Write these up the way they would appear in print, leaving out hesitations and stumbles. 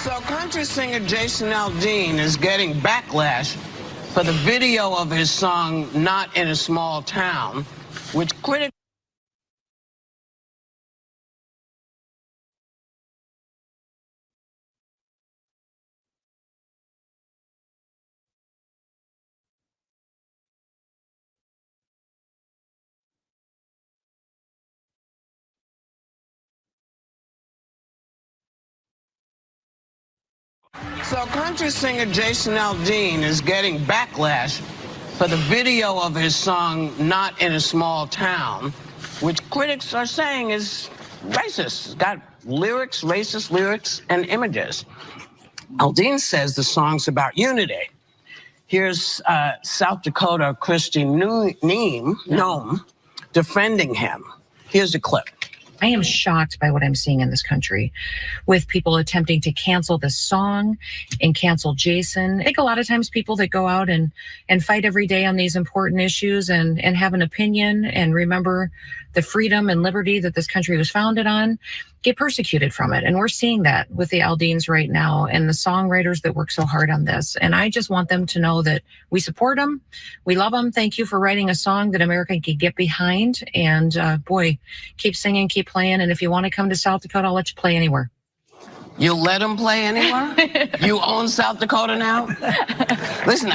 So country singer Jason Aldeans is getting backlash for the video of his song Not in a Small Town, which critics So country singer Jason Aldeans is getting backlash for the video of his song Not in a Small Town, which critics are saying is racist. It's got lyrics, racist lyrics, and images. Aldeans says the song's about unity. Here's South Dakota Christian Nome defending him. Here's a clip. I am shocked by what I'm seeing in this country with people attempting to cancel this song and cancel Jason. I think a lot of times people that go out and fight every day on these important issues and have an opinion and remember the freedom and liberty that this country was founded on get persecuted from it. And we're seeing that with the Aldeans right now and the songwriters that work so hard on this. And I just want them to know that we support them. We love them. Thank you for writing a song that America can get behind. And boy, keep singing, keep playing. And if you want to come to South Dakota, I'll let you play anywhere. You'll let them play anywhere? You own South Dakota now? Listen,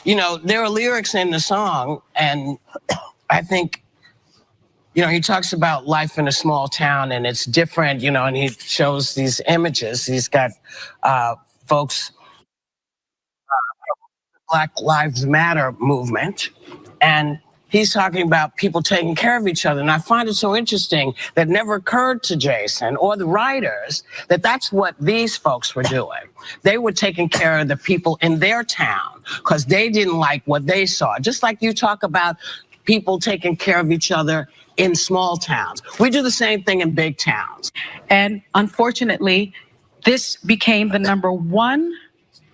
you know, there are lyrics in the song, and I think, you know, he talks about life in a small town and it's different, you know, and he shows these images. He's got folks, Black Lives Matter movement, and he's talking about people taking care of each other. And I find it so interesting that it never occurred to Jason or the writers that that's what these folks were doing. They were taking care of the people in their town because they didn't like what they saw. Just like you talk about people taking care of each other in small towns. We do the same thing in big towns. And unfortunately, this became the #1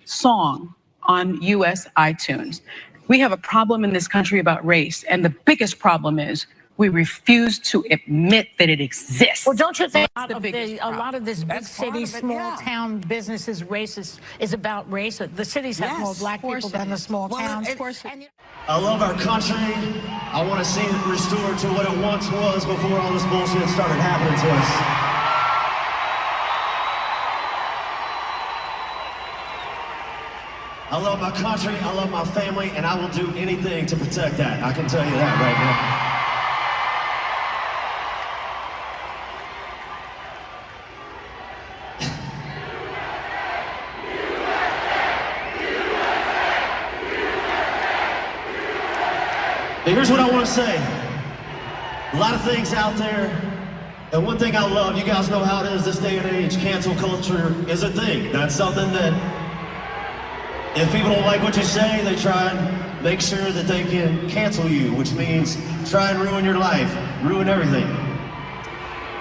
song on US iTunes. We have a problem in this country about race, and the biggest problem is we refuse to admit that it exists. Well, don't you think a a lot of this big city, small town business is racist, is about race? The cities have more black people than the small towns. I love our country. I want to see it restored to what it once was before all this bullshit started happening to us. I love my country, I love my family, and I will do anything to protect that. I can tell you that right now. But here's what I want to say. A lot of things out there, and one thing I love, you guys know how it is this day and age, cancel culture is a thing. That's something that if people don't like what you say, they try and make sure that they can cancel you, which means try and ruin your life, ruin everything.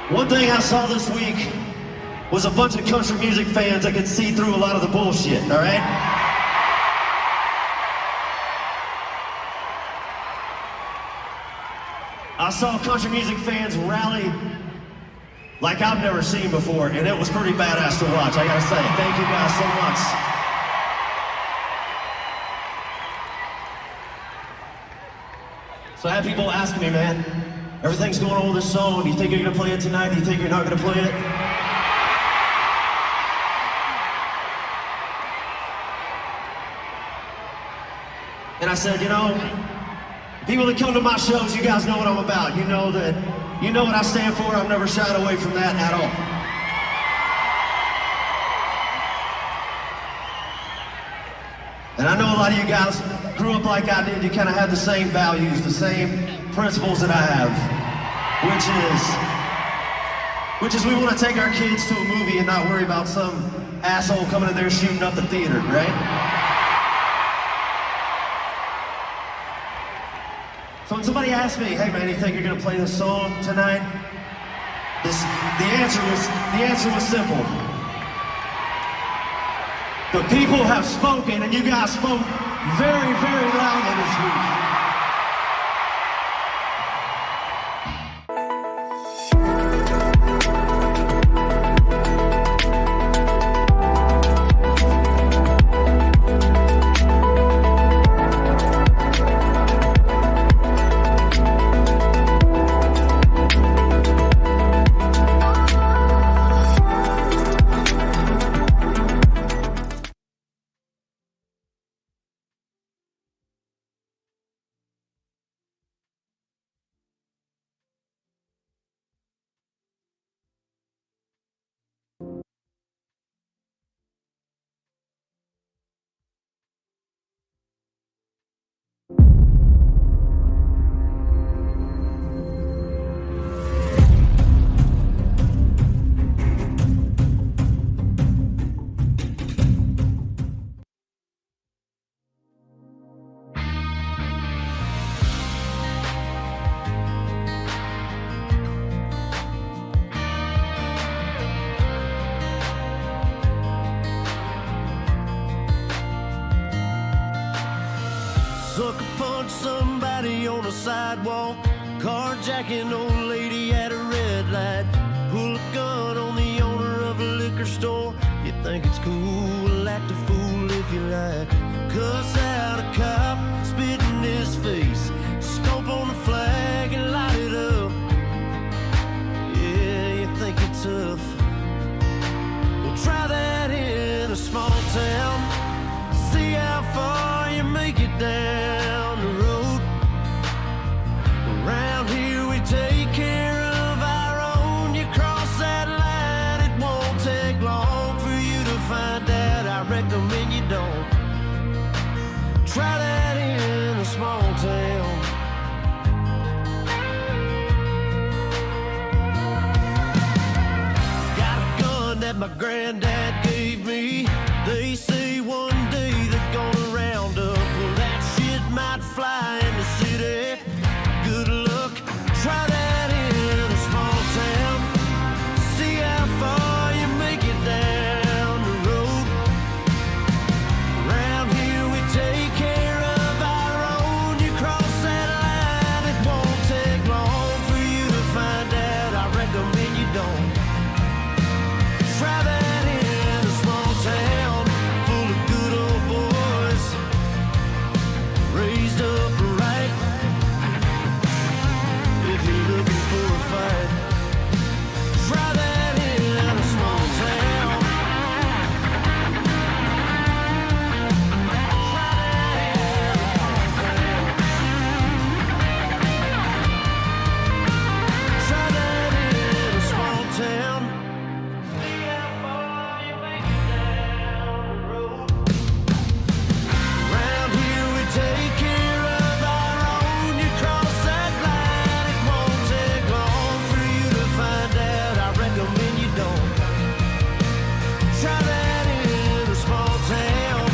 One thing I saw this week was a bunch of country music fans that could see through a lot of the bullshit, all right? I saw country music fans rally like I've never seen before, and it was pretty badass to watch, I gotta say. Thank you guys so much. So I had people asking me, man, everything's going on with this song. Do you think you're gonna play it tonight? Do you think you're not gonna play it? And I said, you know, people that come to my shows, you guys know what I'm about. You know what I stand for. I've never shied away from that at all. And I know a lot of you guys grew up like I did. You kind of had the same values, the same principles that I have, which is we want to take our kids to a movie and not worry about some asshole coming in there shooting up the theater, right? So when somebody asked me, hey man, you think you're gonna play this song tonight? The answer was simple. The people have spoken, and you guys spoke very, very loudly this week. Sucker punch somebody on a sidewalk, carjacking old lady at a red light, pull a gun on the owner of a liquor store. You think it's cool, act a fool if you like, cuss out a cop, spit in his face, stomp on the flag and light it up. Yeah, you think you're tough. Well, try that in a small town, see how far you make it down the road. Around here we take care of our own. You cross that line, it won't take long for you to find out. I recommend you don't. Try that in a small town. Got a gun that my granddad gave me. They say one day they're gonna round up. Well, that shit might fly in the city. Good luck, try that in a small town. See how far you make it down the road. Around here we take care of our own. You cross that line, it won't take long for you to find out. I recommend you don't. Try that in a small town full of good old boys, raised up right. If you're looking for a fight, try that in a small town. Try that in a small town. See how far you make it down the road. Around here we take care of our own. You cross that line, it won't take long for you to find out. I recommend you don't. Try that in a small town.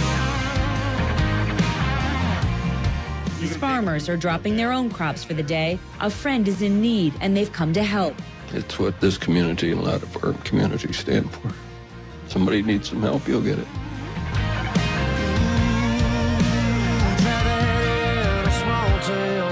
These farmers are dropping their own crops for the day. A friend is in need, and they've come to help. It's what this community and a lot of our communities stand for. Somebody needs some help, you'll get it. Try that in a small town.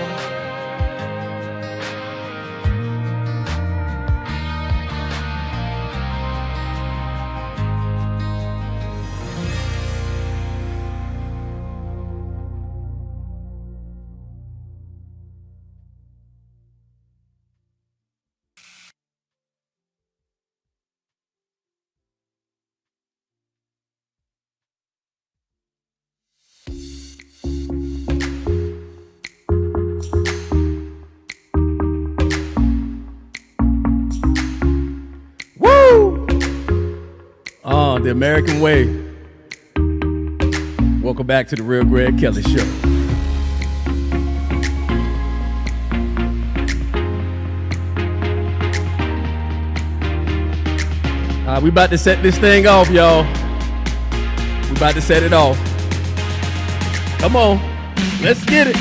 Woo! The American way. Welcome back to the Real Greg Kelly Show. We about to set this thing off, y'all. We about to set it off. Come on, let's get it.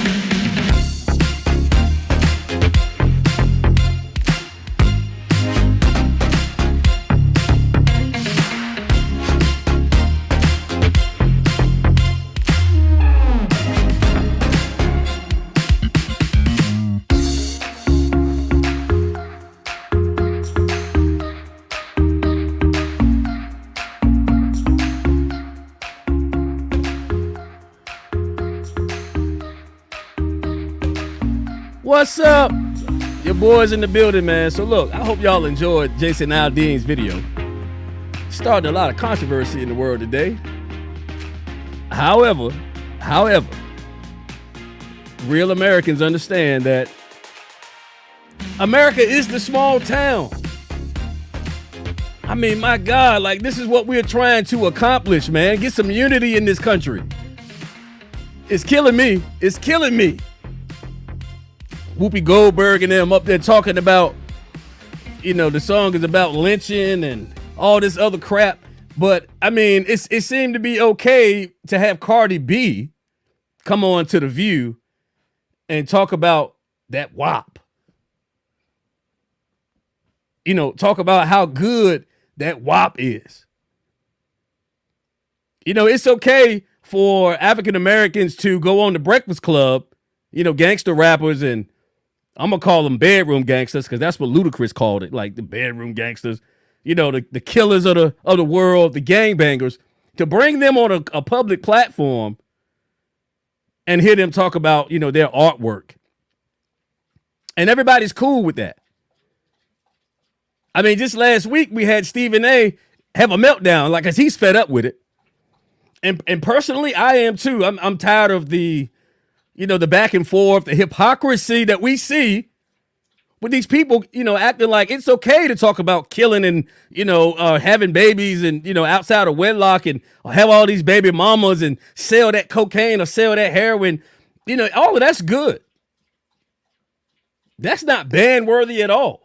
What's up? Your boys in the building, man. So look, I hope y'all enjoyed Jason Aldeans' video. Starting a lot of controversy in the world today. However, real Americans understand that America is the small town. I mean, my God, like this is what we're trying to accomplish, man. Get some unity in this country. It's killing me. It's killing me. Whoopi Goldberg and them up there talking about, the song is about lynching and all this other crap. But I mean, it seemed to be okay to have Cardi B come on to The View and talk about that WAP. Talk about how good that WAP is. It's okay for African Americans to go on the Breakfast Club, gangster rappers, and I'm going to call them bedroom gangsters because that's what Ludacris called it, like the bedroom gangsters, the killers of the world, the gangbangers, to bring them on a public platform and hear them talk about, their artwork. And everybody's cool with that. I mean, just last week we had Stephen A. have a meltdown, like, cause he's fed up with it. And personally, I am too. I'm tired of the back and forth, the hypocrisy that we see with these people, acting like it's okay to talk about killing and, having babies and, outside of wedlock and have all these baby mamas and sell that cocaine or sell that heroin. All of that's good. That's not ban-worthy at all.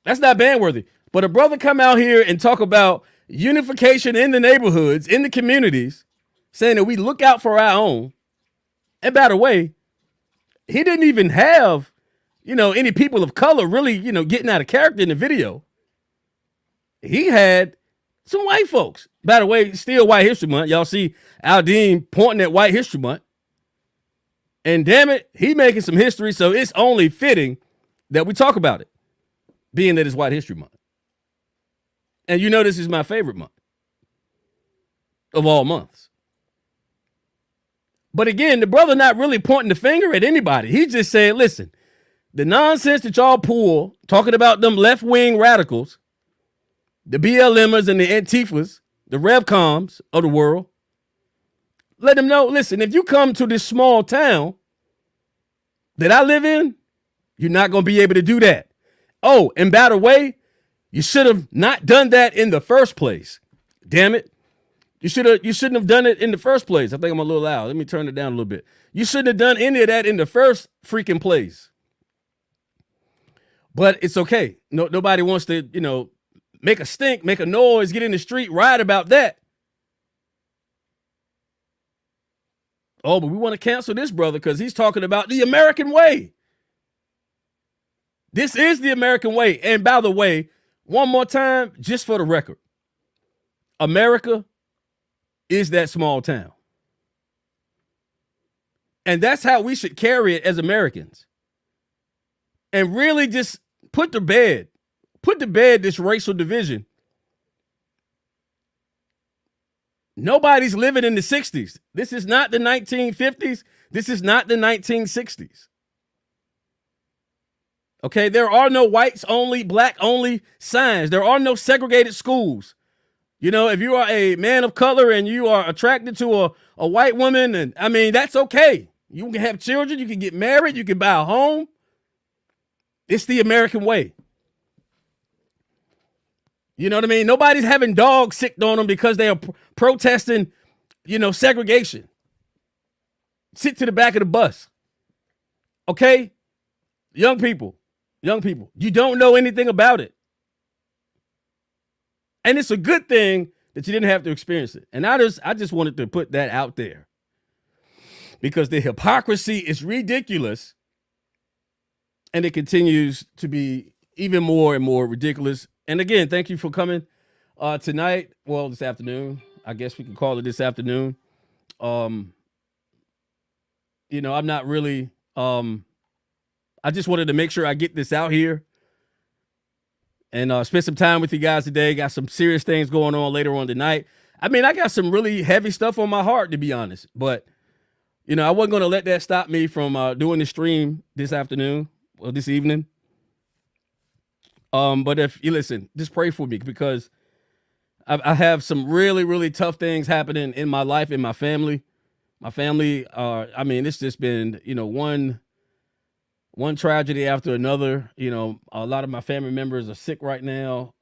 That's not ban-worthy. But a brother come out here and talk about unification in the neighborhoods, in the communities, saying that we look out for our own. And by the way, he didn't even have, any people of color really, getting out of character in the video. He had some white folks. By the way, still White History Month. Y'all see Aldean pointing at White History Month. And damn it, he making some history, so it's only fitting that we talk about it, being that it's White History Month. And this is my favorite month of all months. But again, the brother not really pointing the finger at anybody. He just said, listen, the nonsense that y'all pull, talking about them left-wing radicals, the BLMers and the Antifas, the Revcoms of the world, let them know, listen, if you come to this small town that I live in, you're not going to be able to do that. Oh, and by the way, you should have not done that in the first place. Damn it. You shouldn't have done it in the first place. I think I'm a little loud. Let me turn it down a little bit. You shouldn't have done any of that in the first freaking place. But it's okay. Nobody wants to, make a stink, make a noise, get in the street, ride about that. Oh, but we want to cancel this brother because he's talking about the American way. This is the American way. And by the way, one more time, just for the record, America is that small town. And that's how we should carry it as Americans. And really just put to bed this racial division. Nobody's living in the 60s. This is not the 1950s. This is not the 1960s. Okay, there are no whites only, black only signs. There are no segregated schools. If you are a man of color and you are attracted to a white woman, and I mean, that's okay. You can have children, you can get married, you can buy a home. It's the American way. You know what I mean? Nobody's having dogs sicked on them because they are protesting, segregation. Sit to the back of the bus. Okay? Young people, you don't know anything about it. And it's a good thing that you didn't have to experience it. And I just wanted to put that out there because the hypocrisy is ridiculous and it continues to be even more and more ridiculous. And again, thank you for coming tonight. Well, this afternoon, I guess we can call it this afternoon. I'm not really, I just wanted to make sure I get this out here and spend some time with you guys today. Got some serious things going on later on tonight. I mean, I got some really heavy stuff on my heart, to be honest. But, I wasn't going to let that stop me from doing the stream this afternoon or this evening. But if you listen, just pray for me because I have some really, really tough things happening in my life, in my family. My family, it's just been, one one tragedy after another. You know, a lot of my family members are sick right now.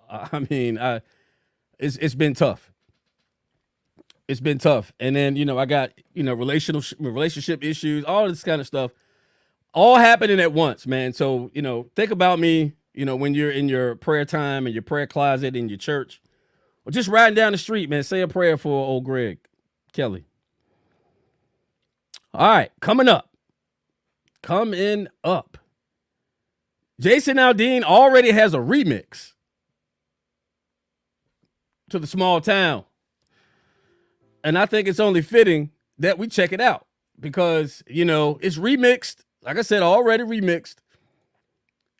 It's been tough. It's been tough. And then, I got, relationship issues, all this kind of stuff, all happening at once, man. So, think about me, when you're in your prayer time and your prayer closet in your church, or just riding down the street, man, say a prayer for old Greg Kelly. All right, coming up. Jason Aldeans already has a remix to The Small Town. And I think it's only fitting that we check it out because, it's remixed. Like I said, already remixed.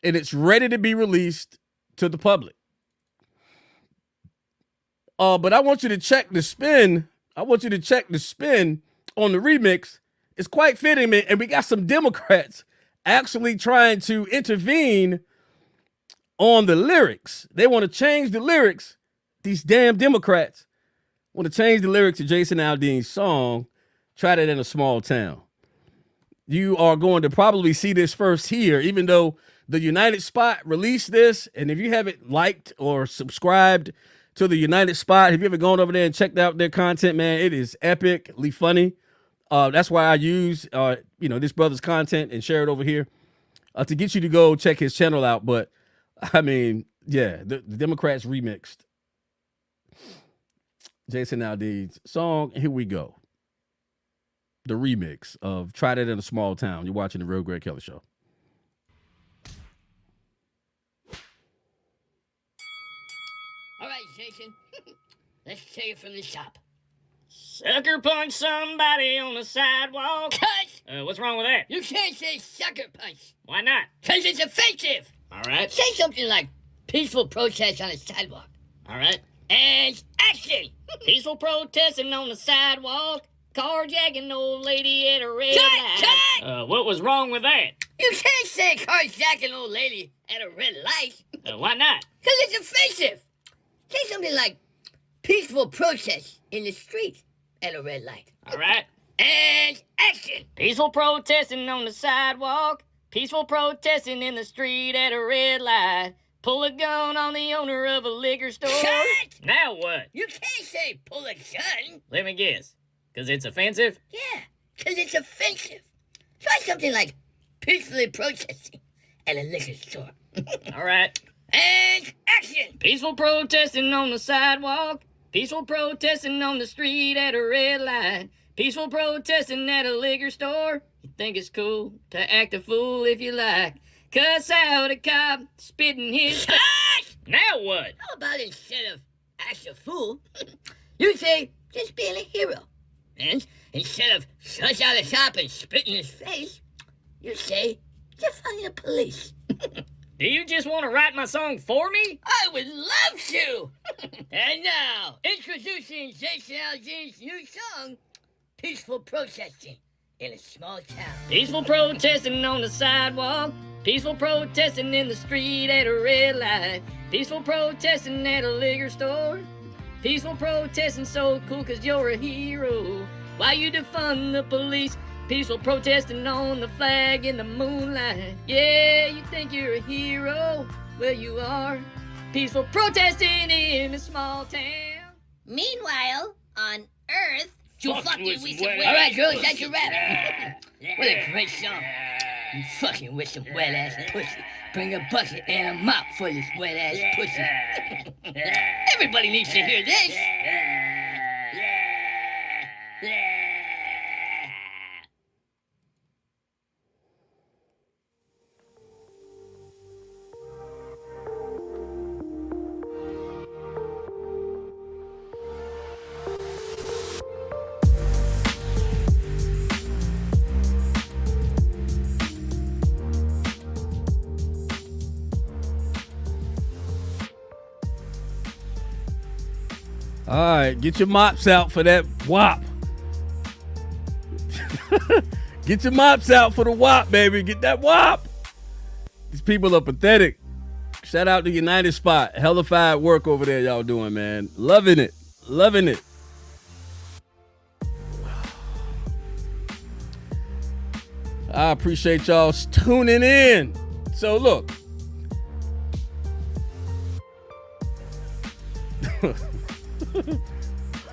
And it's ready to be released to the public. But I want you to check the spin. on the remix. It's quite fitting, man. And we got some Democrats actually trying to intervene on the lyrics. They want to change the lyrics. These damn Democrats want to change the lyrics to Jason Aldeans' song, Try That in a Small Town. You are going to probably see this first here, even though the United Spot released this. And if you haven't liked or subscribed to the United Spot, have you ever gone over there and checked out their content, man? It is epically funny. That's why I use, this brother's content and share it over here to get you to go check his channel out. But, the Democrats remixed Jason Aldeans' song. Here we go. The remix of Try That in a Small Town. You're watching the Real Greg Kelly Show. All right, Jason. Let's take it from the top. Sucker punch somebody on the sidewalk. Cut! What's wrong with that? You can't say sucker punch. Why not? Because it's offensive. All right. Say something like peaceful protest on the sidewalk. All right. And action! Peaceful protesting on the sidewalk. Carjacking old lady at a red light. Cut! What was wrong with that? You can't say carjacking old lady at a red light. Why not? Because it's offensive. Say something like peaceful protest in the street at a red light. All right. And action! Peaceful protesting on the sidewalk. Peaceful protesting in the street at a red light. Pull a gun on the owner of a liquor store. Cut! Now what? You can't say pull a gun. Let me guess. Because it's offensive? Yeah, because it's offensive. Try something like peacefully protesting at a liquor store. All right. And action! Peaceful protesting on the sidewalk. Peaceful protesting on the street at a red light. Peaceful protesting at a liquor store. You think it's cool to act a fool if you like. Cuss out a cop, spitting his... Cut! Now what? How about instead of act a fool, you say just being a hero. And instead of cuss out a cop and spit in his face, you say defund the police. Do you just want to write my song for me? I would love to! And now, introducing Jason Aldeans' new song, Peaceful Protesting in a Small Town. Peaceful protesting on the sidewalk. Peaceful protesting in the street at a red light. Peaceful protesting at a liquor store. Peaceful protesting so cool cause you're a hero. Why you defund the police? Peaceful protesting on the flag in the moonlight. Yeah, you think you're a hero? Well, you are. Peaceful protesting in a small town. Meanwhile, on Earth, you Fucking with some wet All right, girls, that's your rap. What a great song. You fucking with some wet ass pussy. Bring a bucket and a mop for this wet ass pussy. Everybody needs to hear this. All right, get your mops out for that WAP. Get your mops out for the WAP, baby. Get that WAP. These people are pathetic. Shout out to United Spot. Hellified work over there y'all doing, man. Loving it. Loving it. All I appreciate y'all tuning in. So look.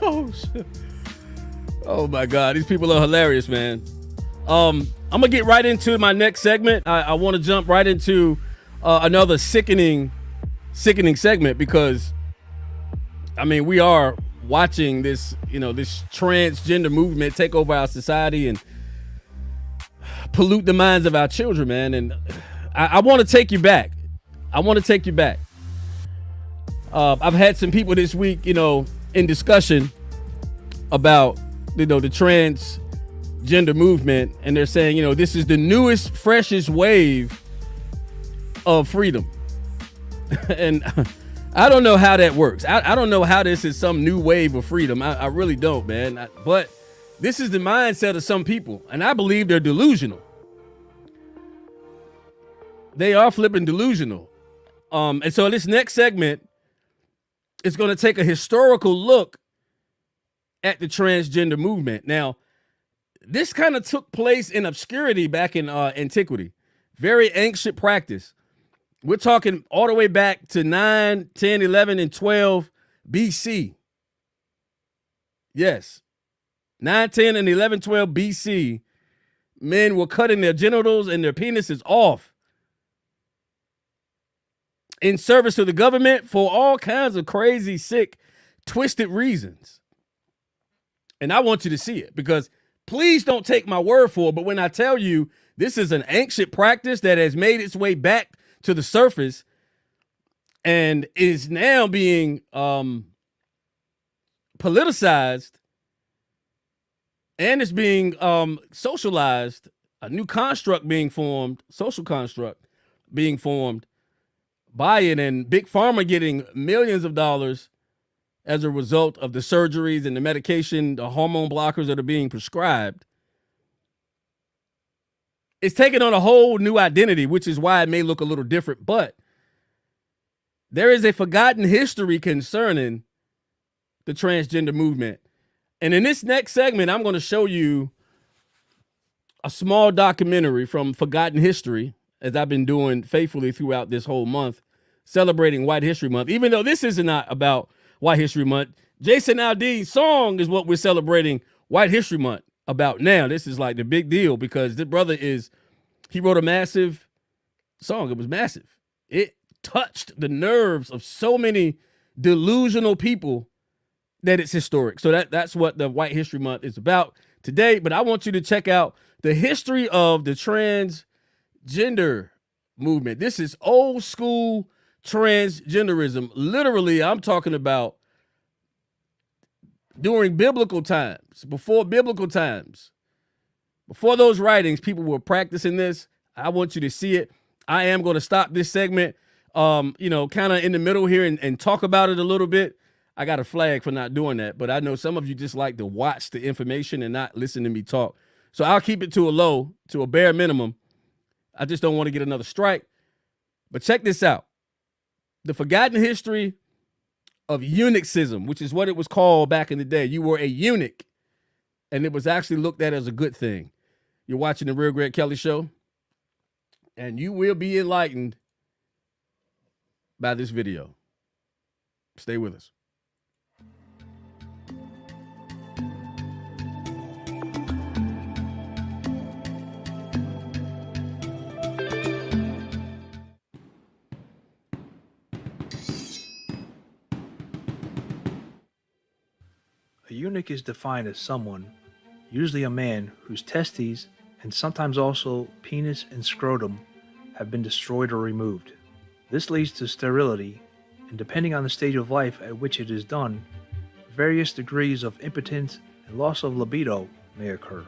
Oh shit. Oh my God, these people are hilarious, man. I'm gonna get right into my next segment. I want to jump right into another sickening segment, because I mean, we are watching this, this transgender movement take over our society and pollute the minds of our children, man. And I want to take you back. I've had some people this week, in discussion about, the transgender movement, and they're saying, this is the newest, freshest wave of freedom. And I don't know how that works. I don't know how this is some new wave of freedom. I really don't, man. But this is the mindset of some people, and I believe they're delusional. They are flipping delusional. And so this next segment is going to take a historical look at the transgender movement. Now, this kind of took place in obscurity back in antiquity. Very ancient practice. We're talking all the way back to 9, 10, 11, and 12 BC. Yes. 9, 10, and 11, 12 BC. Men were cutting their genitals and their penises off in service to the government for all kinds of crazy, sick, twisted reasons. And I want you to see it, because please don't take my word for it. But when I tell you this is an ancient practice that has made its way back to the surface and is now being politicized, and it's being socialized, a new construct being formed, social construct being formed by it, and Big Pharma getting millions of dollars as a result of the surgeries and the medication, the hormone blockers that are being prescribed. It's taken on a whole new identity, which is why it may look a little different. But there is a forgotten history concerning the transgender movement. And in this next segment, I'm going to show you a small documentary from Forgotten History, as I've been doing faithfully throughout this whole month, celebrating White History Month. Even though this is not about White History Month, Jason Aldeans' song is what we're celebrating White History Month about now. This is like the big deal, because this brother he wrote a massive song. It was massive. It touched the nerves of so many delusional people that it's historic. So that's what the White History Month is about today. But I want you to check out the history of the transgender movement. This is old school transgenderism. Literally, I'm talking about during biblical times, before biblical times, before those writings, people were practicing this. I want you to see it. I am going to stop this segment, kind of in the middle here and talk about it a little bit. I got a flag for not doing that, but I know some of you just like to watch the information and not listen to me talk. So I'll keep it to a bare minimum. I just don't want to get another strike. But check this out. The forgotten history of eunuchsism, which is what it was called back in the day. You were a eunuch, and it was actually looked at as a good thing. You're watching the Real Greg Kelly Show, and you will be enlightened by this video. Stay with us. A eunuch is defined as someone, usually a man, whose testes and sometimes also penis and scrotum have been destroyed or removed. This leads to sterility, and depending on the stage of life at which it is done, various degrees of impotence and loss of libido may occur.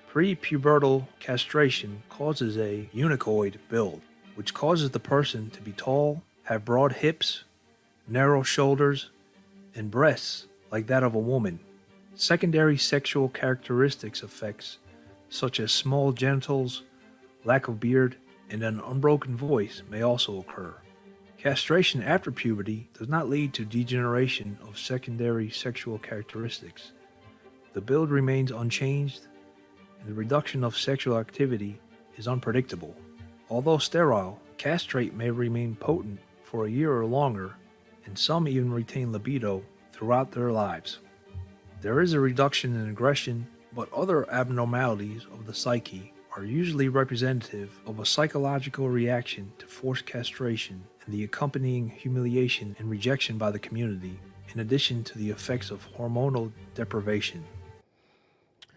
Pre-pubertal castration causes a eunuchoid build, which causes the person to be tall, have broad hips, narrow shoulders, and breasts like that of a woman. Secondary sexual characteristics effects, such as small genitals, lack of beard, and an unbroken voice may also occur. Castration after puberty does not lead to degeneration of secondary sexual characteristics. The build remains unchanged, and the reduction of sexual activity is unpredictable. Although sterile, castrate may remain potent for a year or longer, and some even retain libido throughout their lives. There is a reduction in aggression, but other abnormalities of the psyche are usually representative of a psychological reaction to forced castration and the accompanying humiliation and rejection by the community, in addition to the effects of hormonal deprivation.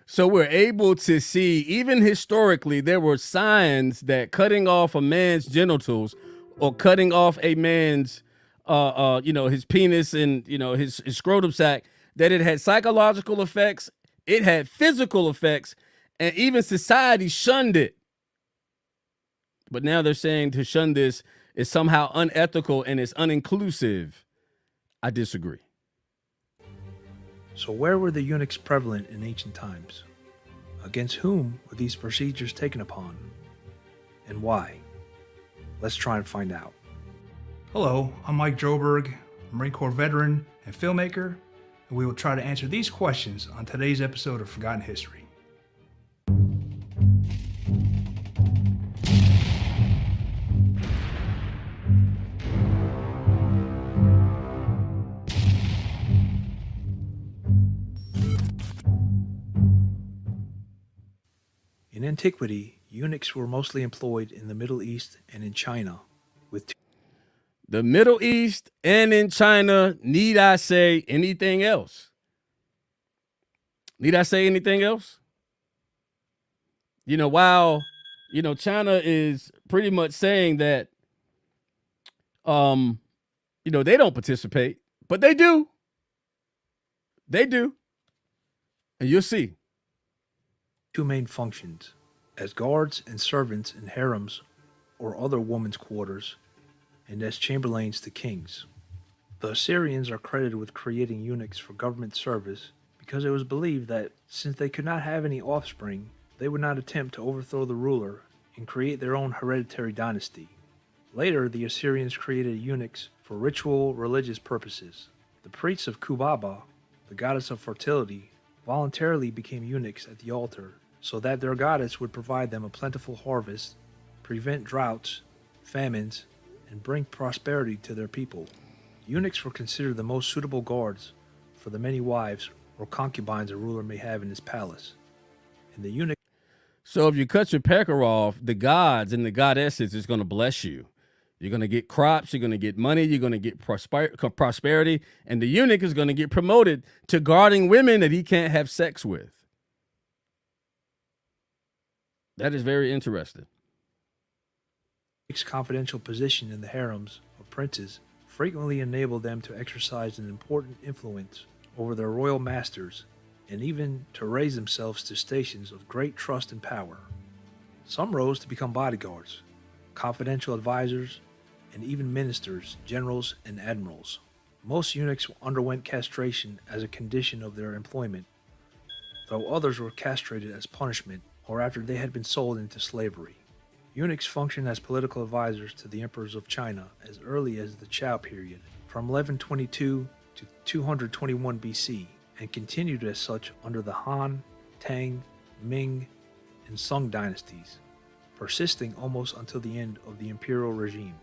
So we're able to see, even historically, there were signs that cutting off a man's genitals or cutting off a man's, his penis and, his scrotum sac, that it had psychological effects, it had physical effects, and even society shunned it. But now they're saying to shun this is somehow unethical and it's uninclusive. I disagree. So where were the eunuchs prevalent in ancient times? Against whom were these procedures taken upon? And why? Let's try and find out. Hello, I'm Mike Droberg, Marine Corps veteran and filmmaker, and we will try to answer these questions on today's episode of Forgotten History. In antiquity, eunuchs were mostly employed in the Middle East and in China, with the Middle East and in China. Need I say anything else? Need I say anything else? While, China is pretty much saying that, they don't participate, but they do. They do. And you'll see. Two main functions, as guards and servants in harems or other women's quarters, and as chamberlains to kings. The Assyrians are credited with creating eunuchs for government service because it was believed that since they could not have any offspring, they would not attempt to overthrow the ruler and create their own hereditary dynasty. Later, the Assyrians created eunuchs for ritual religious purposes. The priests of Kubaba, the goddess of fertility, voluntarily became eunuchs at the altar so that their goddess would provide them a plentiful harvest, prevent droughts, famines, and bring prosperity to their people. Eunuchs were considered the most suitable guards for the many wives or concubines a ruler may have in his palace. And the eunuch. So if you cut your pecker off, the gods and the goddesses is going to bless you. You're going to get crops, you're going to get money, you're going to get prosperity, and the eunuch is going to get promoted to guarding women that he can't have sex with. That is very interesting. Confidential position in the harems of princes frequently enabled them to exercise an important influence over their royal masters and even to raise themselves to stations of great trust and power. Some rose to become bodyguards, confidential advisors, and even ministers, generals, and admirals. Most eunuchs underwent castration as a condition of their employment, though others were castrated as punishment or after they had been sold into slavery. Eunuchs functioned as political advisors to the emperors of China as early as the Zhou period, from 1122 to 221 BC, and continued as such under the Han, Tang, Ming, and Sung dynasties, persisting almost until the end of the imperial regime.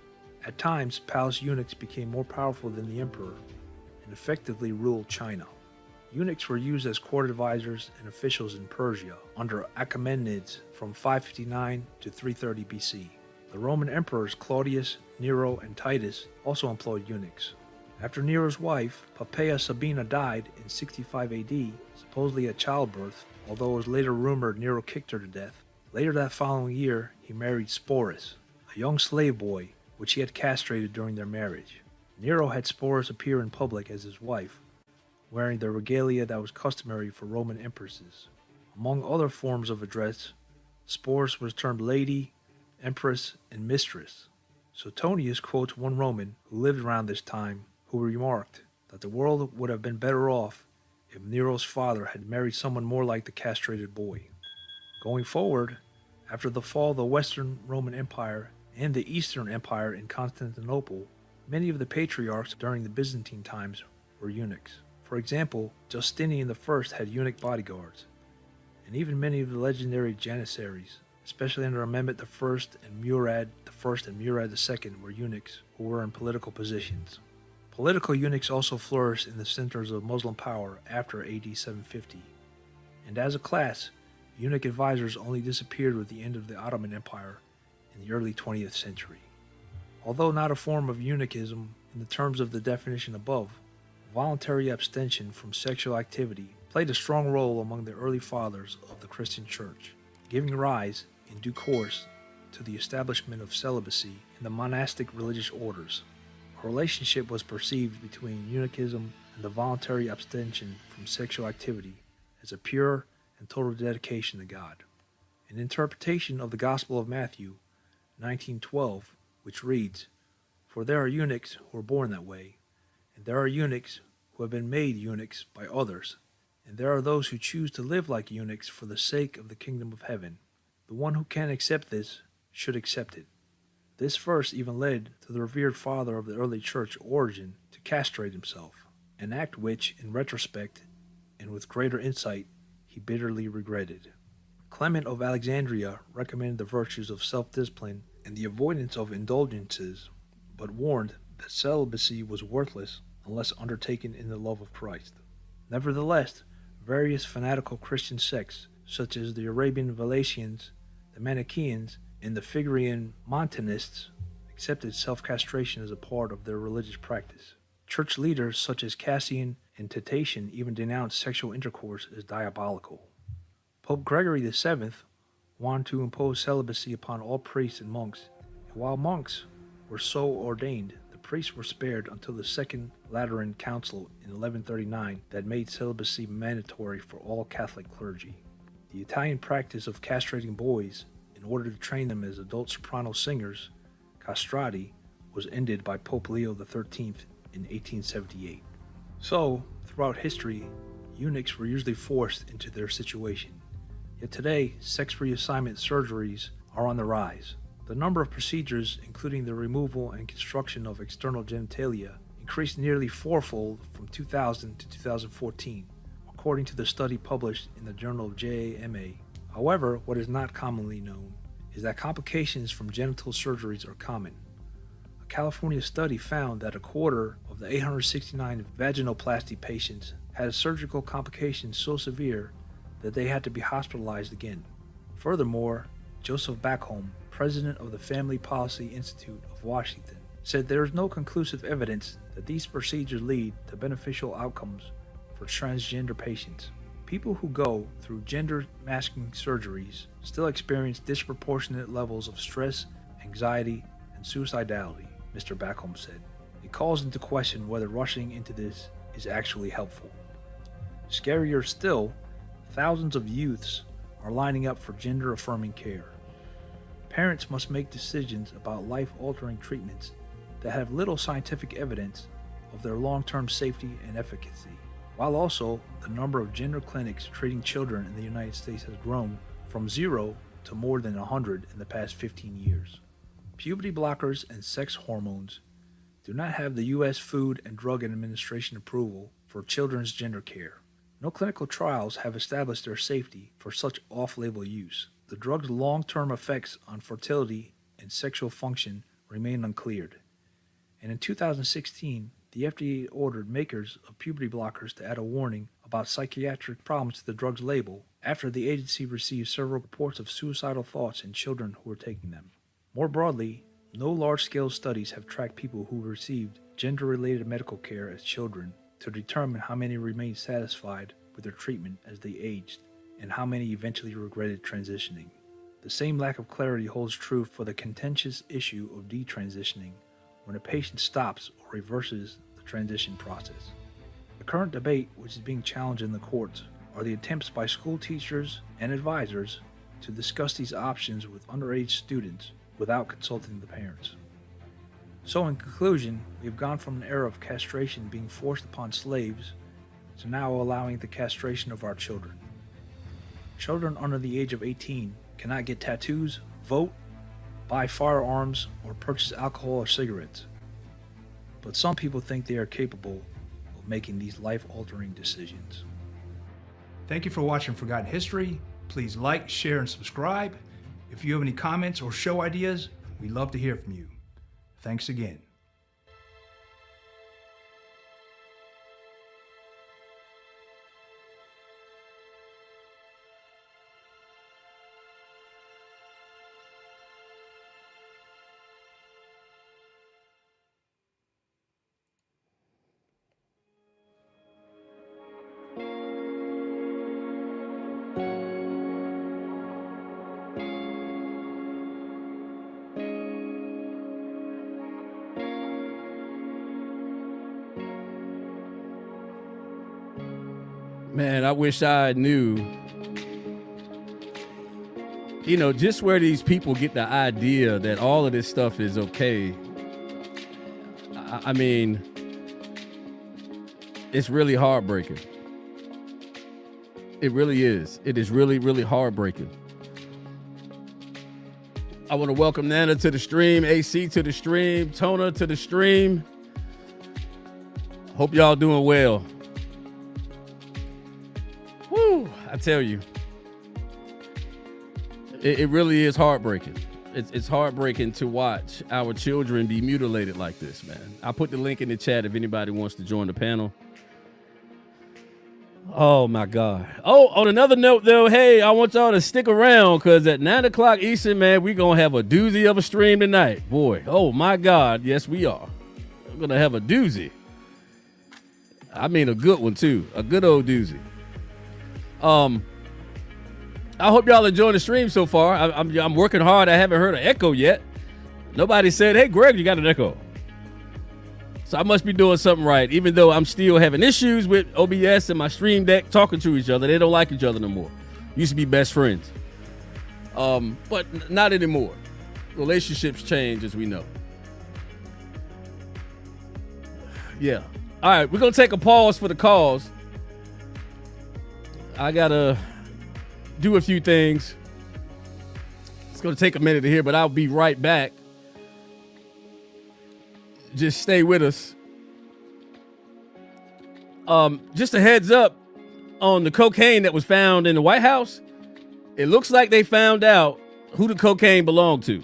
At times, palace eunuchs became more powerful than the emperor and effectively ruled China. Eunuchs were used as court advisors and officials in Persia under Achaemenids from 559 to 330 BC. The Roman emperors Claudius, Nero, and Titus also employed eunuchs. After Nero's wife, Poppaea Sabina, died in 65 AD, supposedly at childbirth, although it was later rumored Nero kicked her to death. Later that following year, he married Sporus, a young slave boy, which he had castrated during their marriage. Nero had Sporus appear in public as his wife, wearing the regalia that was customary for Roman empresses. Among other forms of address, Sporus was termed lady, empress, and mistress. Suetonius quotes one Roman who lived around this time, who remarked that the world would have been better off if Nero's father had married someone more like the castrated boy. Going forward, after the fall of the Western Roman Empire and the Eastern Empire in Constantinople, many of the patriarchs during the Byzantine times were eunuchs. For example, Justinian I had eunuch bodyguards, and even many of the legendary Janissaries, especially under Amendment I and Murad I and Murad II, were eunuchs who were in political positions. Political eunuchs also flourished in the centers of Muslim power after AD 750, and as a class, eunuch advisors only disappeared with the end of the Ottoman Empire in the early 20th century. Although not a form of eunuchism in the terms of the definition above, voluntary abstention from sexual activity played a strong role among the early fathers of the Christian Church, giving rise, in due course, to the establishment of celibacy in the monastic religious orders. A relationship was perceived between eunuchism and the voluntary abstention from sexual activity as a pure and total dedication to God. An interpretation of the Gospel of Matthew 19:12, which reads, "For there are eunuchs who are born that way, and there are eunuchs who have been made eunuchs by others, and there are those who choose to live like eunuchs for the sake of the kingdom of heaven. The one who can accept this should accept it." This verse even led to the revered father of the early church, Origen, to castrate himself, an act which, in retrospect, and with greater insight, he bitterly regretted. Clement of Alexandria recommended the virtues of self-discipline and the avoidance of indulgences, but warned that celibacy was worthless unless undertaken in the love of Christ. Nevertheless, various fanatical Christian sects, such as the Arabian Valesians, the Manichaeans, and the Phrygian Montanists, accepted self-castration as a part of their religious practice. Church leaders such as Cassian and Tatian even denounced sexual intercourse as diabolical. Pope Gregory VII wanted to impose celibacy upon all priests and monks, and while monks were so ordained, the priests were spared until the Second Lateran Council in 1139 that made celibacy mandatory for all Catholic clergy. The Italian practice of castrating boys in order to train them as adult soprano singers, castrati, was ended by Pope Leo XIII in 1878. So, throughout history, eunuchs were usually forced into their situation. Yet today, sex reassignment surgeries are on the rise. The number of procedures, including the removal and construction of external genitalia, increased nearly fourfold from 2000 to 2014, according to the study published in the journal JAMA. However, what is not commonly known is that complications from genital surgeries are common. A California study found that a quarter of the 869 vaginoplasty patients had surgical complications so severe that they had to be hospitalized again. Furthermore, Joseph Backholm, president of the Family Policy Institute of Washington, said there is no conclusive evidence that these procedures lead to beneficial outcomes for transgender patients. People who go through gender masking surgeries still experience disproportionate levels of stress, anxiety, and suicidality, Mr. Backholm said. It calls into question whether rushing into this is actually helpful. Scarier still, thousands of youths are lining up for gender-affirming care. Parents must make decisions about life-altering treatments that have little scientific evidence of their long-term safety and efficacy. While also, the number of gender clinics treating children in the United States has grown from 0 to more than 100 in the past 15 years. Puberty blockers and sex hormones do not have the U.S. Food and Drug Administration approval for children's gender care. No clinical trials have established their safety for such off-label use. The drug's long-term effects on fertility and sexual function remain uncleared. And in 2016, the FDA ordered makers of puberty blockers to add a warning about psychiatric problems to the drug's label after the agency received several reports of suicidal thoughts in children who were taking them. More broadly, no large-scale studies have tracked people who received gender-related medical care as children to determine how many remained satisfied with their treatment as they aged and how many eventually regretted transitioning. The same lack of clarity holds true for the contentious issue of detransitioning when a patient stops or reverses the transition process. The current debate, which is being challenged in the courts, are the attempts by school teachers and advisors to discuss these options with underage students without consulting the parents. So in conclusion, we have gone from an era of castration being forced upon slaves to now allowing the castration of our children. Children under the age of 18 cannot get tattoos, vote, buy firearms, or purchase alcohol or cigarettes. But some people think they are capable of making these life-altering decisions. Thank you for watching Forgotten History. Please like, share, and subscribe. If you have any comments or show ideas, we'd love to hear from you. Thanks again. Man, I wish I knew, just where these people get the idea that all of this stuff is okay. I mean, it's really heartbreaking. It really is. It is really, really heartbreaking. I want to welcome Nana to the stream, AC to the stream, Tona to the stream. Hope y'all doing well. Woo, I tell you, it really is heartbreaking. It's heartbreaking to watch our children be mutilated like this, man. I put the link in the chat if anybody wants to join the panel. Oh my God. Oh, on another note though, hey, I want y'all to stick around because at 9 o'clock Eastern, man, we're going to have a doozy of a stream tonight. Boy, oh my God. Yes, we are. We're going to have a doozy. I mean, a good one too. A good old doozy. I hope y'all enjoying the stream so far. I'm working hard. I haven't heard an echo yet. Nobody said, hey, Greg, you got an echo. So I must be doing something right, even though I'm still having issues with OBS and my stream deck talking to each other. They don't like each other no more. Used to be best friends. But not anymore. Relationships change, as we know. Yeah. All right, we're going to take a pause for the calls. I got to do a few things. It's going to take a minute to hear, but I'll be right back. Just stay with us. Just a heads up on the cocaine that was found in the White House. It looks like they found out who the cocaine belonged to.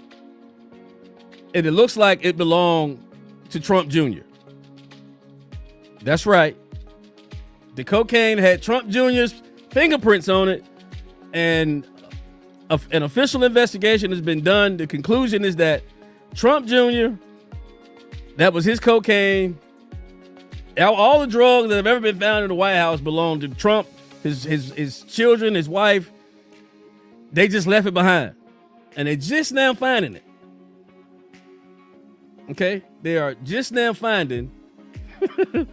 And it looks like it belonged to Trump Jr. That's right. The cocaine had Trump Jr.'s fingerprints on it, and an official investigation has been done. The conclusion is that Trump Jr., that was his cocaine. All the drugs that have ever been found in the White House belong to Trump, his children, his wife. They just left it behind, and they're just now finding it. Okay, they are just now finding the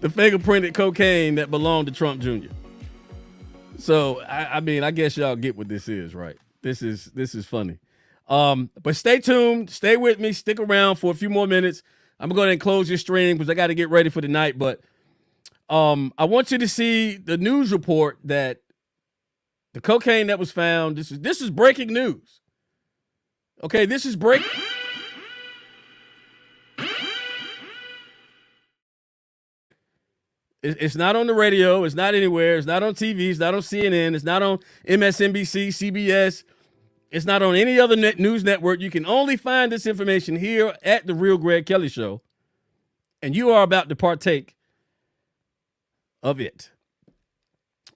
fingerprinted cocaine that belonged to Trump Jr. So I mean, I guess y'all get what this is, right? This is funny. But stay tuned, stay with me, stick around for a few more minutes. I'm gonna go ahead and close your stream because I got to get ready for the night. But I want you to see the news report that the cocaine that was found. This is breaking news. Okay, this is break. It's not on the radio. It's not anywhere. It's not on TV. It's not on CNN. It's not on MSNBC, CBS. It's not on any other news network. You can only find this information here at The Real Greg Kelly Show. And you are about to partake of it.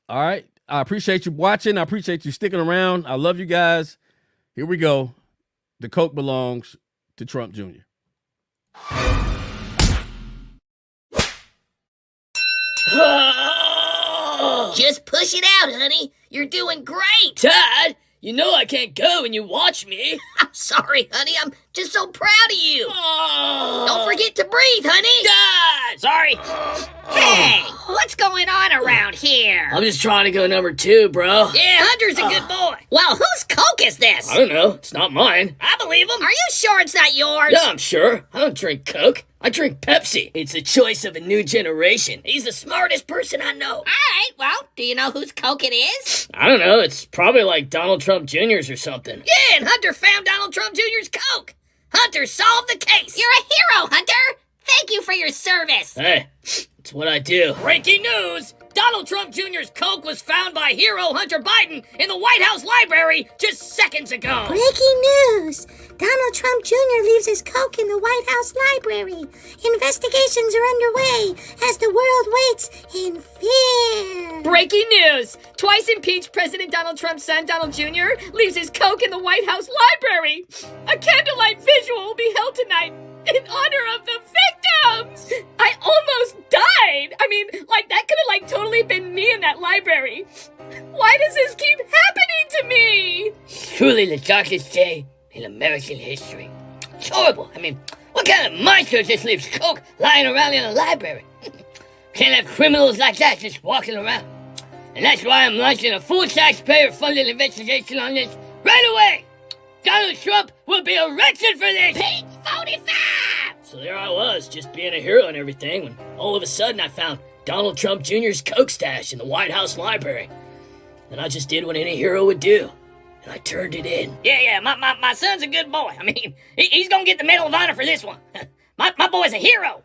All right. I appreciate you watching. I appreciate you sticking around. I love you guys. Here we go. The coke belongs to Trump Jr. Just push it out, honey. You're doing great. Dad, you know I can't go when you watch me. I'm sorry, honey. I'm just so proud of you. Don't forget to breathe, honey. Dad, sorry. Hey, what's going on around here? I'm just trying to go number 2, bro. Yeah, Hunter's a good boy. Well, whose coke is this? I don't know. It's not mine. I believe him. Are you sure it's not yours? Yeah, I'm sure. I don't drink Coke. I drink Pepsi. It's the choice of a new generation. He's the smartest person I know. All right, well, do you know whose coke it is? I don't know. It's probably like Donald Trump Jr.'s or something. Yeah, and Hunter found Donald Trump Jr.'s coke. Hunter solved the case. You're a hero, Hunter. Thank you for your service. Hey, it's what I do. Breaking news! Donald Trump Jr.'s coke was found by hero Hunter Biden in the White House library just seconds ago. Breaking news! Donald Trump Jr. leaves his coke in the White House library. Investigations are underway as the world waits in fear. Breaking news! Twice impeached President Donald Trump's son, Donald Jr., leaves his coke in the White House library. A candlelight visual will be held tonight in honor of the victims! I almost died! I mean, like, that could have, like, totally been me in that library. Why does this keep happening to me? Truly the darkest day in American history. It's horrible. I mean, what kind of monster just leaves coke lying around in a library? Can't have criminals like that just walking around. And that's why I'm launching a full taxpayer-funded investigation on this right away. Donald Trump will be arrested for this! Page 45! So there I was, just being a hero and everything, when all of a sudden I found Donald Trump Jr.'s coke stash in the White House library. And I just did what any hero would do, and I turned it in. Yeah, my son's a good boy. I mean, he's gonna get the Medal of Honor for this one. my boy's a hero.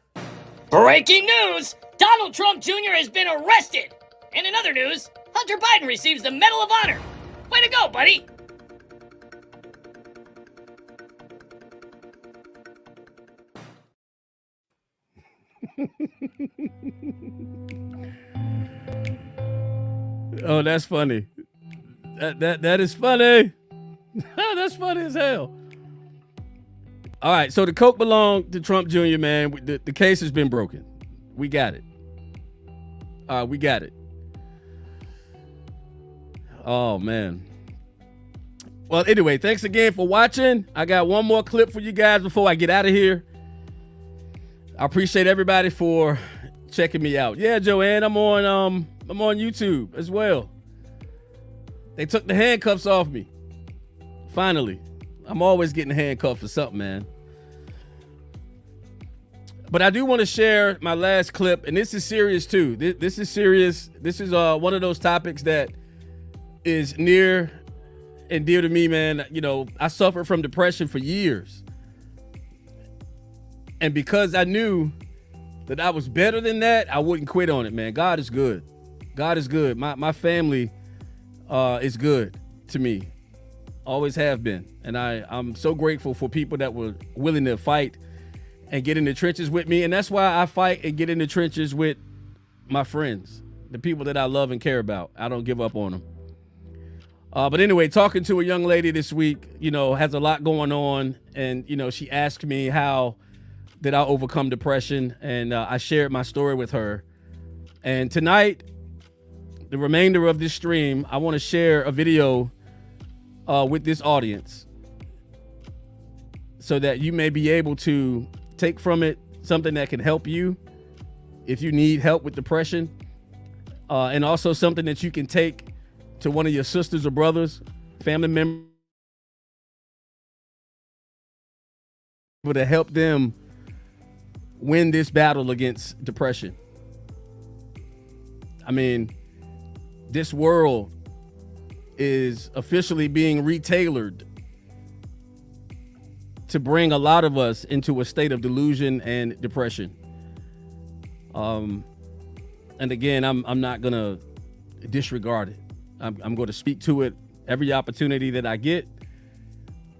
Breaking news! Donald Trump Jr. has been arrested! And in other news, Hunter Biden receives the Medal of Honor. Way to go, buddy! Oh, that's funny. That is funny. That's funny as hell. All right, so the coke belonged to Trump Jr., man. The case has been broken. We got it. We got it. Oh, man. Well, anyway, thanks again for watching. I got one more clip for you guys before I get out of here. I appreciate everybody for checking me out. Yeah, Joanne, I'm on YouTube as well. They took the handcuffs off me. Finally. I'm always getting handcuffed for something, man. But I do want to share my last clip, and this is serious too. This is serious. This is one of those topics that is near and dear to me, man. You know, I suffered from depression for years. And because I knew that I was better than that, I wouldn't quit on it, man. God is good. God is good. My family is good to me. Always have been. And I'm so grateful for people that were willing to fight and get in the trenches with me. And that's why I fight and get in the trenches with my friends, the people that I love and care about. I don't give up on them. But anyway, talking to a young lady this week, you know, has a lot going on. And, you know, she asked me how did I overcome depression. And I shared my story with her. And tonight, the remainder of this stream, I want to share a video with this audience so that you may be able to take from it something that can help you if you need help with depression, and also something that you can take to one of your sisters or brothers, family members, to help them win this battle against depression. I mean, this world is officially being retailored to bring a lot of us into a state of delusion and depression. And again, I'm not gonna disregard it. I'm going to speak to it every opportunity that I get.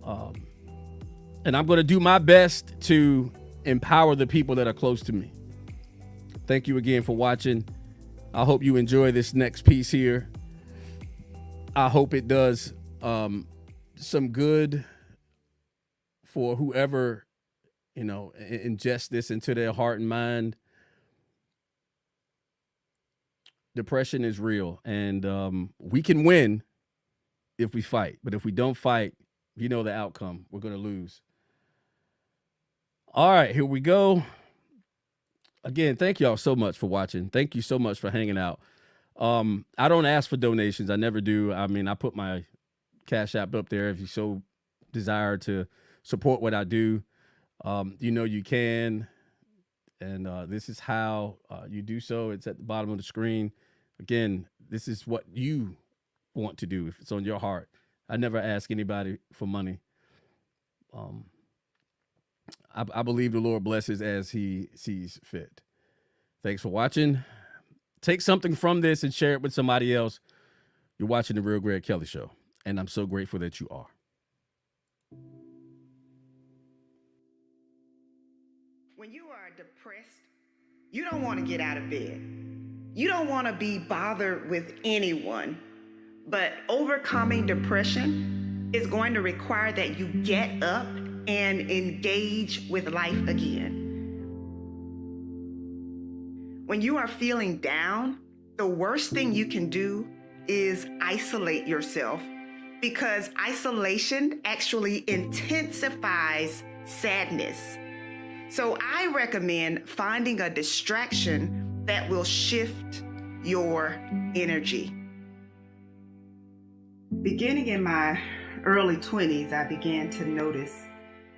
And I'm going to do my best to empower the people that are close to me. Thank you again for watching. I hope you enjoy this next piece here. I hope it does some good for whoever, you know, ingest this into their heart and mind. Depression is real, and we can win if we fight. But if we don't fight, you know the outcome. We're going to lose. All right, here we go. Again, thank y'all so much for watching. Thank you so much for hanging out. I don't ask for donations. I never do. I mean, I put my Cash App up there if you so desire to support what I do. You know you can. And this is how you do so. It's at the bottom of the screen. Again, this is what you want to do if it's on your heart. I never ask anybody for money. I believe the Lord blesses as he sees fit. Thanks for watching. Take something from this and share it with somebody else. You're watching The Real Greg Kelly Show, and I'm so grateful that you are. When you are depressed, you don't want to get out of bed. You don't want to be bothered with anyone. But overcoming depression is going to require that you get up and engage with life again. When you are feeling down, the worst thing you can do is isolate yourself, because isolation actually intensifies sadness. So I recommend finding a distraction that will shift your energy. Beginning in my early 20s, I began to notice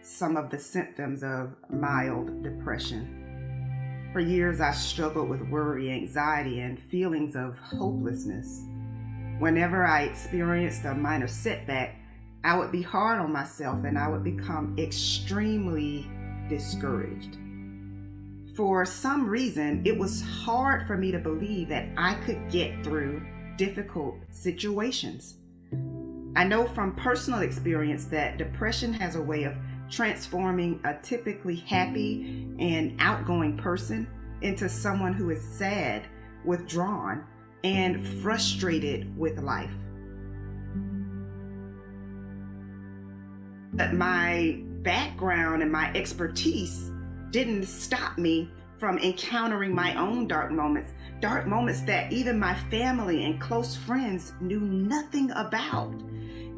some of the symptoms of mild depression. For years, I struggled with worry, anxiety, and feelings of hopelessness. Whenever I experienced a minor setback, I would be hard on myself and I would become extremely discouraged. For some reason, it was hard for me to believe that I could get through difficult situations. I know from personal experience that depression has a way of transforming a typically happy and outgoing person into someone who is sad, withdrawn, and frustrated with life. But my background and my expertise didn't stop me from encountering my own dark moments that even my family and close friends knew nothing about.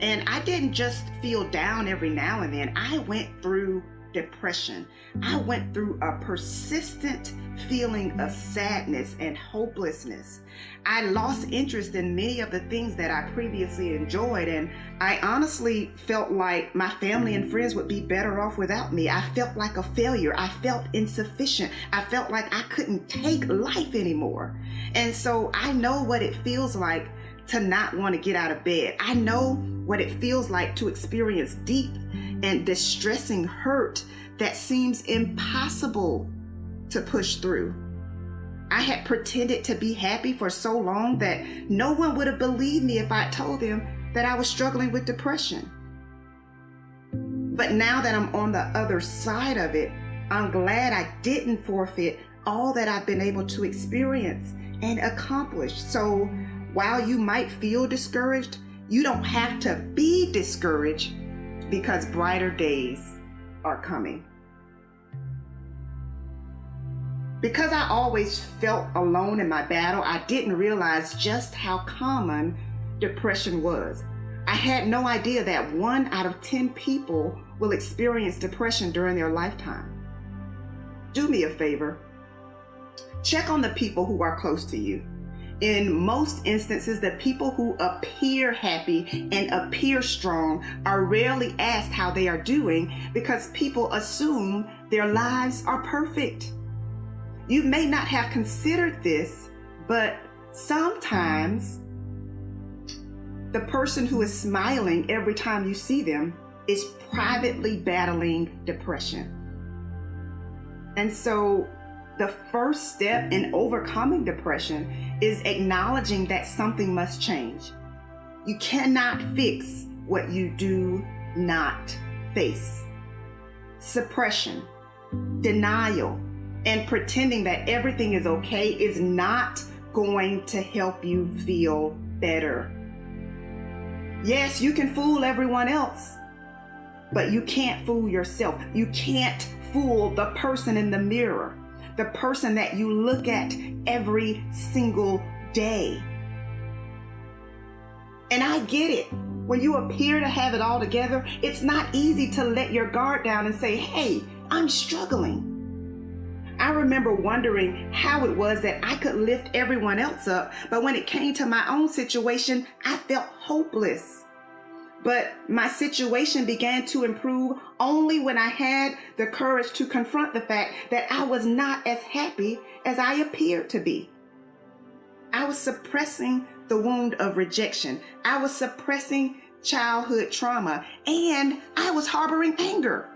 And I didn't just feel down every now and then. I went through depression. I went through a persistent feeling of sadness and hopelessness. I lost interest in many of the things that I previously enjoyed, and I honestly felt like my family and friends would be better off without me. I felt like a failure. I felt insufficient. I felt like I couldn't take life anymore. And so I know what it feels like to not want to get out of bed. I know what it feels like to experience deep and distressing hurt that seems impossible to push through. I had pretended to be happy for so long that no one would have believed me if I told them that I was struggling with depression. But now that I'm on the other side of it, I'm glad I didn't forfeit all that I've been able to experience and accomplish. So while you might feel discouraged, you don't have to be discouraged, because brighter days are coming. Because I always felt alone in my battle, I didn't realize just how common depression was. I had no idea that 1 out of 10 people will experience depression during their lifetime. Do me a favor. Check on the people who are close to you. In most instances, the people who appear happy and appear strong are rarely asked how they are doing, because people assume their lives are perfect. You may not have considered this, but sometimes the person who is smiling every time you see them is privately battling depression. And so the first step in overcoming depression is acknowledging that something must change. You cannot fix what you do not face. Suppression, denial, and pretending that everything is okay is not going to help you feel better. Yes, you can fool everyone else, but you can't fool yourself. You can't fool the person in the mirror, the person that you look at every single day. And I get it. When you appear to have it all together, it's not easy to let your guard down and say, hey, I'm struggling. I remember wondering how it was that I could lift everyone else up, but when it came to my own situation, I felt hopeless. But my situation began to improve only when I had the courage to confront the fact that I was not as happy as I appeared to be. I was suppressing the wound of rejection. I was suppressing childhood trauma, and I was harboring anger.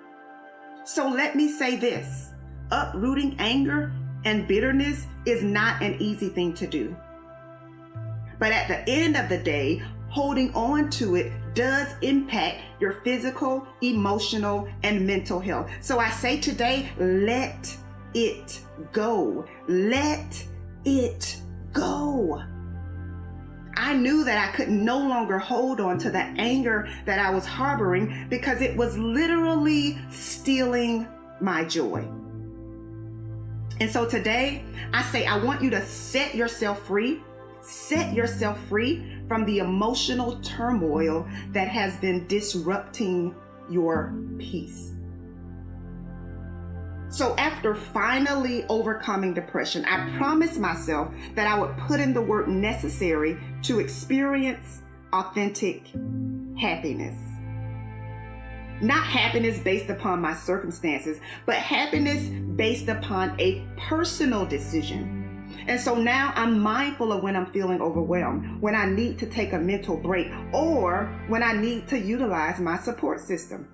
So let me say this: uprooting anger and bitterness is not an easy thing to do. But at the end of the day, holding on to it does impact your physical, emotional, and mental health. So I say today, let it go. Let it go. I knew that I could no longer hold on to the anger that I was harboring because it was literally stealing my joy. And so today, I say, I want you to set yourself free. Set yourself free from the emotional turmoil that has been disrupting your peace. So after finally overcoming depression, I promised myself that I would put in the work necessary to experience authentic happiness. Not happiness based upon my circumstances, but happiness based upon a personal decision. And so now I'm mindful of when I'm feeling overwhelmed, when I need to take a mental break, or when I need to utilize my support system.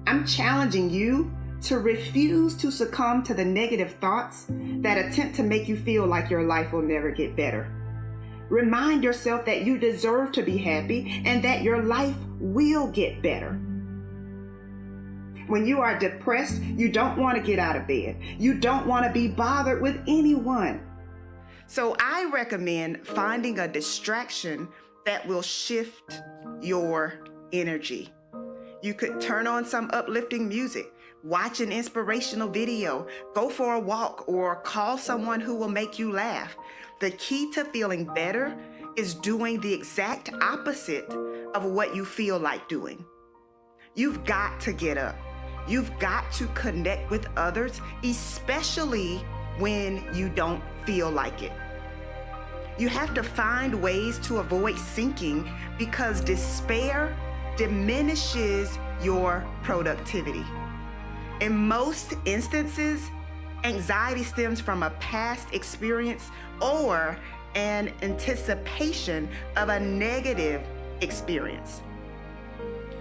I'm challenging you to refuse to succumb to the negative thoughts that attempt to make you feel like your life will never get better. Remind yourself that you deserve to be happy and that your life will get better. When you are depressed, you don't want to get out of bed. You don't want to be bothered with anyone. So I recommend finding a distraction that will shift your energy. You could turn on some uplifting music, watch an inspirational video, go for a walk, or call someone who will make you laugh. The key to feeling better is doing the exact opposite of what you feel like doing. You've got to get up. You've got to connect with others, especially when you don't feel like it. You have to find ways to avoid sinking because despair diminishes your productivity. In most instances, anxiety stems from a past experience or an anticipation of a negative experience.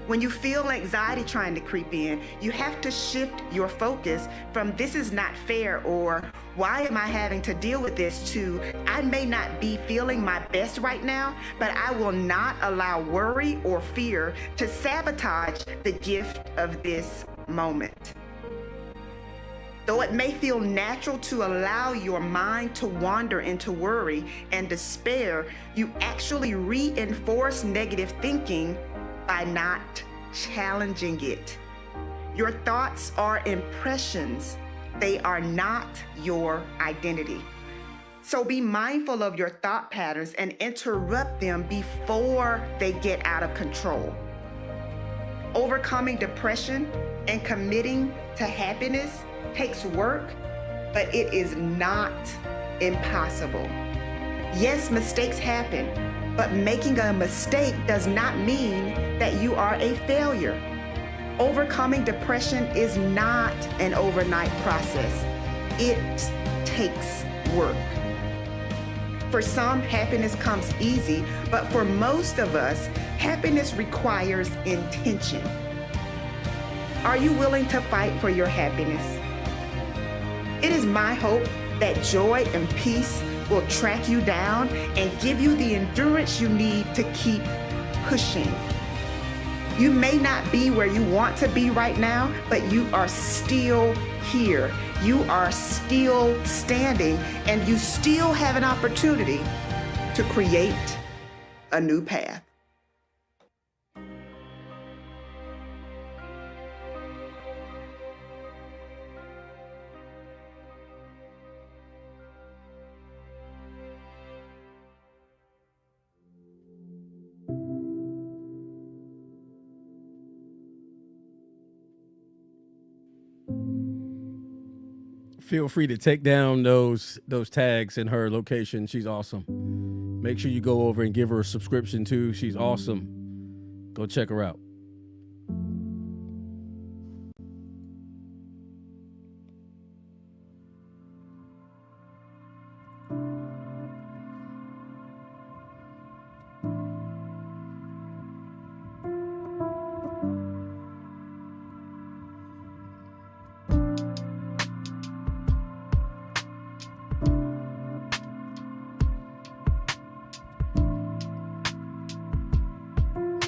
When you feel anxiety trying to creep in, you have to shift your focus from "this is not fair" or "why am I having to deal with this" to "I may not be feeling my best right now, but I will not allow worry or fear to sabotage the gift of this moment." Though it may feel natural to allow your mind to wander into worry and despair, you actually reinforce negative thinking by not challenging it. Your thoughts are impressions. They are not your identity. So be mindful of your thought patterns and interrupt them before they get out of control. Overcoming depression and committing to happiness takes work, but it is not impossible. Yes, mistakes happen, but making a mistake does not mean that you are a failure. Overcoming depression is not an overnight process. It takes work. For some, happiness comes easy, but for most of us, happiness requires intention. Are you willing to fight for your happiness? It is my hope that joy and peace will track you down and give you the endurance you need to keep pushing. You may not be where you want to be right now, but you are still here. You are still standing, and you still have an opportunity to create a new path. Feel free to take down those tags in her location. She's awesome. Make sure you go over and give her a subscription too. She's awesome. Go check her out.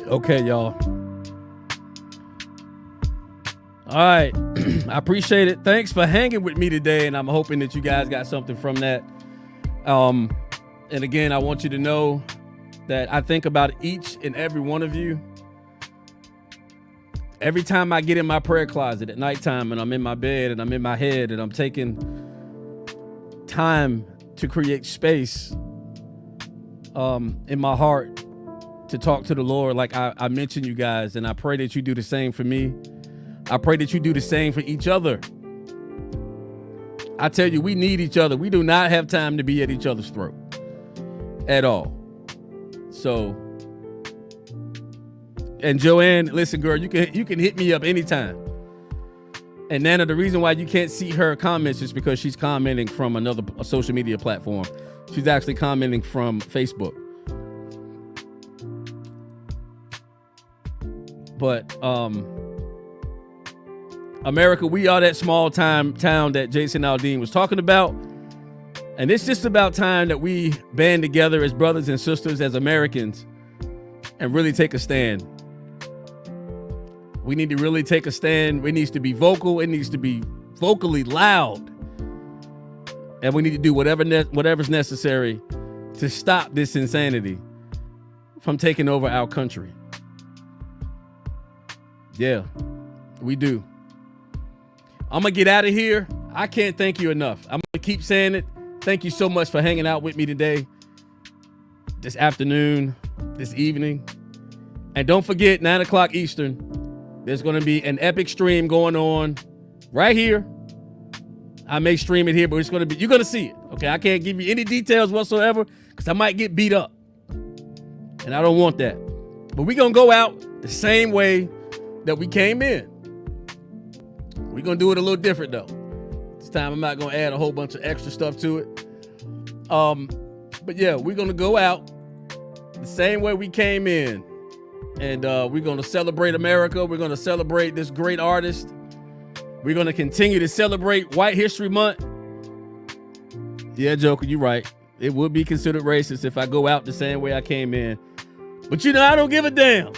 Okay, y'all. All right. I appreciate it. Thanks for hanging with me today, and I'm hoping that you guys got something from that. And again, I want you to know that I think about each and every one of you. Every time I get in my prayer closet at nighttime and I'm in my bed and I'm in my head and I'm taking time to create space in my heart to talk to the Lord, like I mentioned you guys, and I pray that you do the same for me. I pray that you do the same for each other. I tell you, we need each other. We do not have time to be at each other's throat at all. So, and Joanne, listen, girl, you can hit me up anytime. And Nana, the reason why you can't see her comments is because she's commenting from a social media platform. She's actually commenting from Facebook. But America, we are that small town that Jason Aldeans was talking about. And it's just about time that we band together as brothers and sisters, as Americans, and really take a stand. We need to really take a stand. It needs to be vocal. It needs to be vocally loud. And we need to do whatever's necessary to stop this insanity from taking over our country. Yeah, we do. I'm going to get out of here. I can't thank you enough. I'm going to keep saying it. Thank you so much for hanging out with me today, this afternoon, this evening. And don't forget, 9 o'clock Eastern, there's going to be an epic stream going on right here. I may stream it here, but you're going to see it. Okay, I can't give you any details whatsoever because I might get beat up. And I don't want that. But we're going to go out the same way that we came in. We're going to do it a little different, though. This time I'm not going to add a whole bunch of extra stuff to it. But yeah, we're going to go out the same way we came in. And we're going to celebrate America. We're going to celebrate this great artist. We're going to continue to celebrate White History Month. Yeah, Joker, you're right. It would be considered racist if I go out the same way I came in. But I don't give a damn.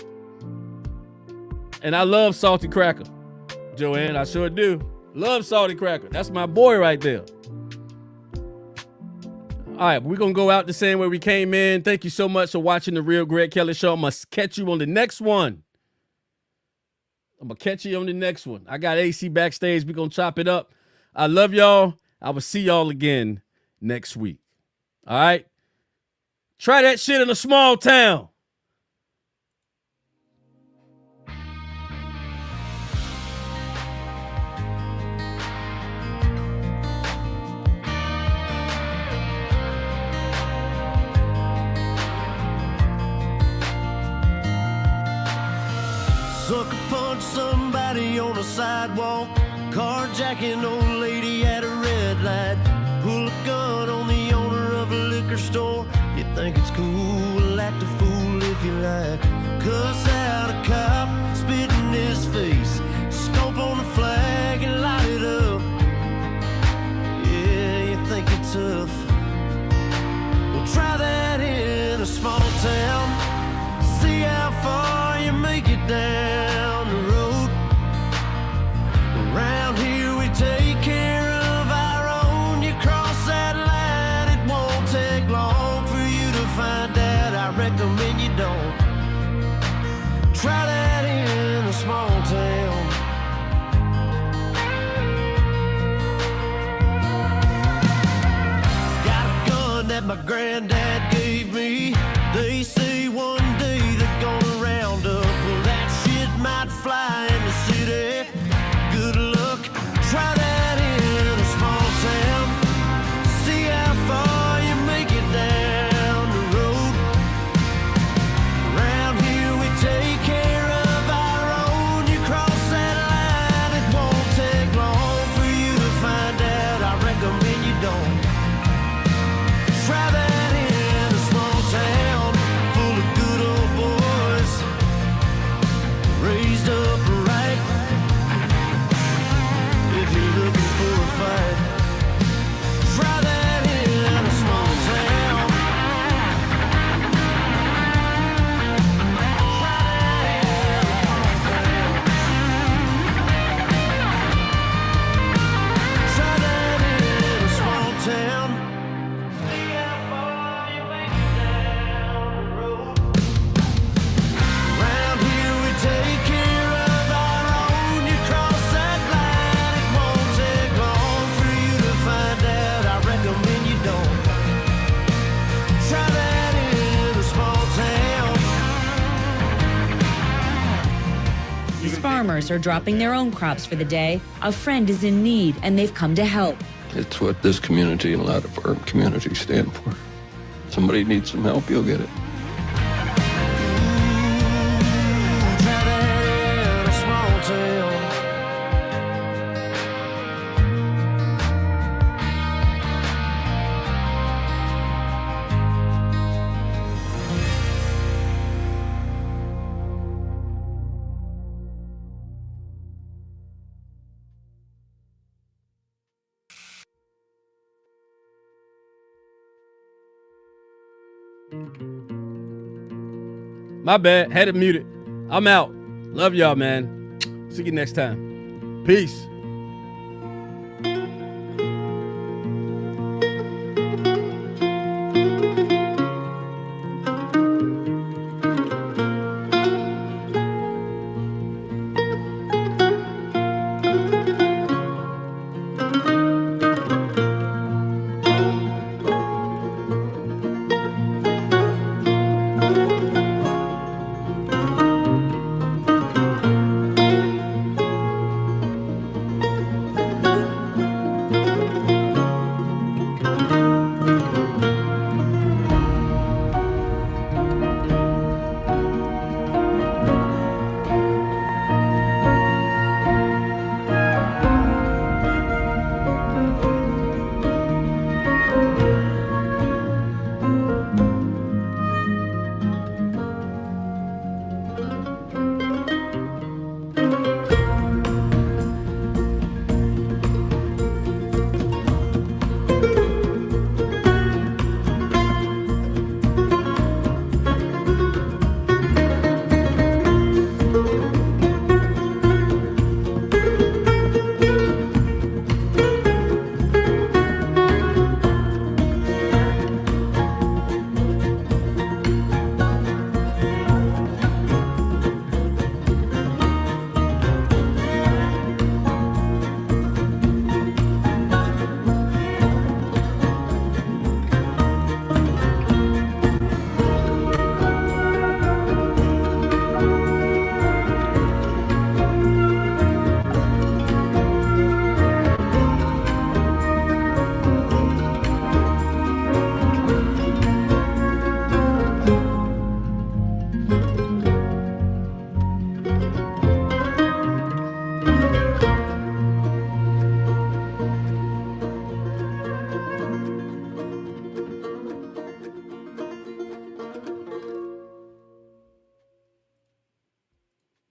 And I love Salty Cracker. Joanne, I sure do. Love Salty Cracker. That's my boy right there. All right, we're going to go out the same way we came in. Thank you so much for watching The Real Greg Kelly Show. I'm going to catch you on the next one. I got AC backstage. We're going to chop it up. I love y'all. I will see y'all again next week. All right? Try that shit in a small town. Sucker punch somebody on a sidewalk, carjacking old lady at a red light, pull a gun on the owner of a liquor store. You think it's cool, act a fool if you like, cuss out a cop, spit in his face, stomp on the flag and light it up. Yeah, you think you're tough, well try that in a small town, see how far you make it down the road. Around here we take care of our own. You cross that line, it won't take long for you to find out. I recommend you don't try that in a small town. Got a gun that my granddad gave me. They say one day they're gonna round up. Well, that shit might fly in the city. Good luck, try that in a small town. See how far you make it down the road. Around here we take care of our own. You cross that line, it won't take long for you to find out. I recommend you don't try that in farmers are dropping their own crops for the day. A friend is in need, and they've come to help. It's what this community and a lot of our communities stand for. Somebody needs some help, you'll get it. My bad. Had it muted. I'm out. Love y'all, man. See you next time. Peace.